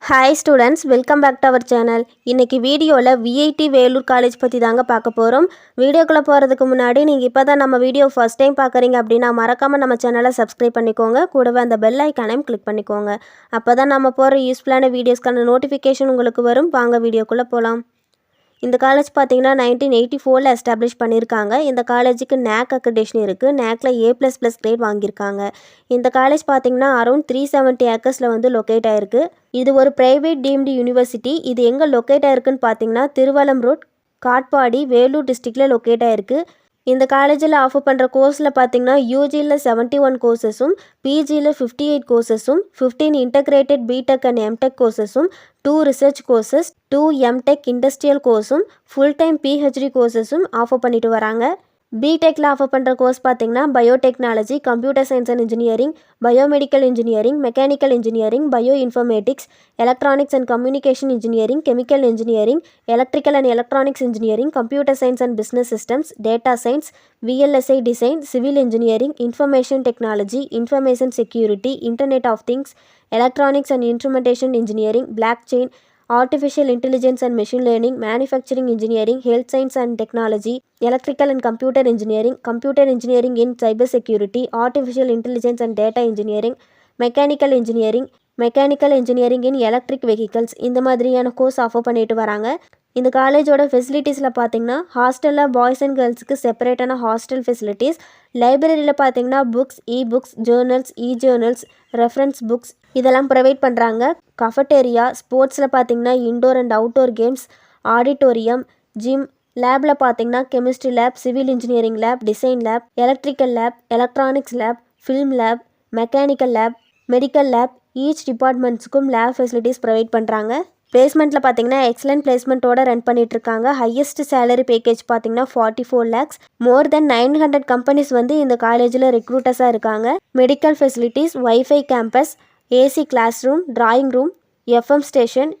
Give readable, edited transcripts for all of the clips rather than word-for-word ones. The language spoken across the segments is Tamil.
Hi students, welcome back to our channel. இன்றைக்கி வீடியோவில் விஐடி வேலூர் காலேஜ் பற்றி தாங்க பார்க்க போகிறோம். வீடியோக்குள்ளே போகிறதுக்கு முன்னாடி நீங்கள் இப்போ தான் நம்ம வீடியோ ஃபஸ்ட் டைம் பார்க்குறீங்க அப்படின்னா மறக்காமல் நம்ம சேனலை சப்ஸ்கிரைப் பண்ணிக்கோங்க. கூடவே அந்த பெல் ஐக்கானையும் கிளிக் பண்ணிக்கோங்க. அப்போ தான் நம்ம போகிற யூஸ்ஃபுல்லான வீடியோஸ்க்கான நோட்டிஃபிகேஷன் உங்களுக்கு வரும். வாங்க வீடியோக்குள்ளே போகலாம். இந்த காலேஜ் பார்த்தீங்கன்னா 1984 எஸ்டாப்ளிஷ் பண்ணியிருக்காங்க. இந்த காலேஜுக்கு NAC அக்ரிடேஷன் இருக்குது. NACல A++ கிரேட் வாங்கியிருக்காங்க. இந்த காலேஜ் பார்த்தீங்கன்னா அரௌண்ட் 370 ஏக்கர்ஸில் வந்து லொக்கேட் ஆகிருக்கு. இது ஒரு ப்ரைவேட் டீம்டு யூனிவர்சிட்டி. இது எங்கே லொக்கேட் ஆகிருக்குன்னு பார்த்தீங்கன்னா திருவலம் ரோட், காட்பாடி, வேலூர் டிஸ்ட்ரிக்டில் லொக்கேட் ஆகிருக்கு. இந்த காலேஜில் ஆஃபர் பண்ணுற கோர்ஸில் பார்த்தீங்கன்னா யூஜியில் 71 கோர்சஸும், பிஜியில் 58 கோர்சஸும், 15 இன்டகிரேட்டட் பிடெக் அண்ட் எம்டெக் கோர்சஸும், 2 ரிசர்ச் கோர்சஸ், 2 எம்டெக் இண்டஸ்ட்ரியல் கோர்ஸும், ஃபுல் டைம் பிஹெச்டி கோர்சஸும் ஆஃபர் பண்ணிட்டு வராங்க. பிடெக்கில் ஆஃபர் பண்ணுற கோர்ஸ் பார்த்தீங்கன்னா biotechnology, computer science and engineering, biomedical engineering, mechanical engineering, bioinformatics, electronics and communication engineering, chemical engineering, electrical and electronics engineering, computer science and business systems, data science, VLSI design, civil engineering, information technology, information security, internet of things, electronics and instrumentation engineering, blockchain, Artificial Intelligence and Machine Learning, Manufacturing Engineering, Health Science and Technology, Electrical and Computer Engineering, Computer Engineering in Cyber Security, Artificial Intelligence and Data Engineering, Mechanical Engineering, Mechanical Engineering in Electric Vehicles இந்த மாதிரியான கோர்ஸ் ஆஃபர் பண்ணிட்டு வராங்க. இந்த காலேஜோட ஃபெசிலிட்டிஸில் பார்த்தீங்கன்னா ஹாஸ்டலில் பாய்ஸ் அண்ட் கேர்ள்ஸுக்கு செப்பரேட்டான ஹாஸ்டல் ஃபெசிலிட்டிஸ், லைப்ரரியில் பார்த்தீங்கன்னா books, books, journals, journals, reference books இதெல்லாம் ப்ரொவைட் பண்ணுறாங்க. கஃபட்டேரியா, ஸ்போர்ட்ஸில் பார்த்தீங்கன்னா indoor and outdoor games, auditorium, gym, லேபில் பார்த்தீங்கன்னா chemistry lab, civil engineering lab, design lab, electrical lab, electronics lab, film lab, mechanical lab, medical lab, each டிபார்ட்மெண்ட்ஸுக்கும் லேப் ஃபெசிலிட்டிஸ் ப்ரொவைட் பண்ணுறாங்க. பிளேஸ்மெண்ட்டில் பார்த்தீங்கன்னா எக்ஸலண்ட் பிளேஸ்மெண்ட்டோட ரன் பண்ணிகிட்ருக்காங்க. ஹையஸ்ட் சேலரி பேக்கேஜ் பார்த்தீங்கன்னா 44 lakhs. மோர் தென் 900 கம்பெனிஸ் வந்து இந்த காலேஜில் ரெக்ரூட்டர்ஸாக இருக்காங்க. Medical facilities, wifi campus, AC classroom, drawing room, FM station,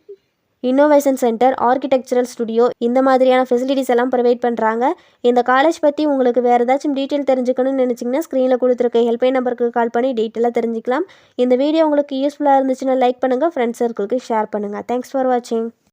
innovation centre, architectural studio இந்த மாதிரியான ஃபெசிலிட்டிஸ் எல்லாம் ப்ரொவைட் பண்ணுறாங்க. இந்த காலேஜ் பற்றி உங்களுக்கு வேறு ஏதாச்சும் டீட்டெயில் தெரிஞ்சுக்கணும்னு நினச்சிங்கன்னா ஸ்க்ரீனில் கொடுத்துருக்க ஹெல்ப்லைன் நம்பருக்கு கால் பண்ணி டீட்டெயிலாக தெரிஞ்சுக்கலாம். இந்த வீடியோ உங்களுக்கு யூஸ்ஃபுல்லாக இருந்துச்சுன்னா லைக் பண்ணுங்கள், ஃப்ரெண்ட்ஸ் சர்க்கிளுக்கு ஷேர் பண்ணுங்கள். தேங்க்ஸ் ஃபார் வாட்சிங்.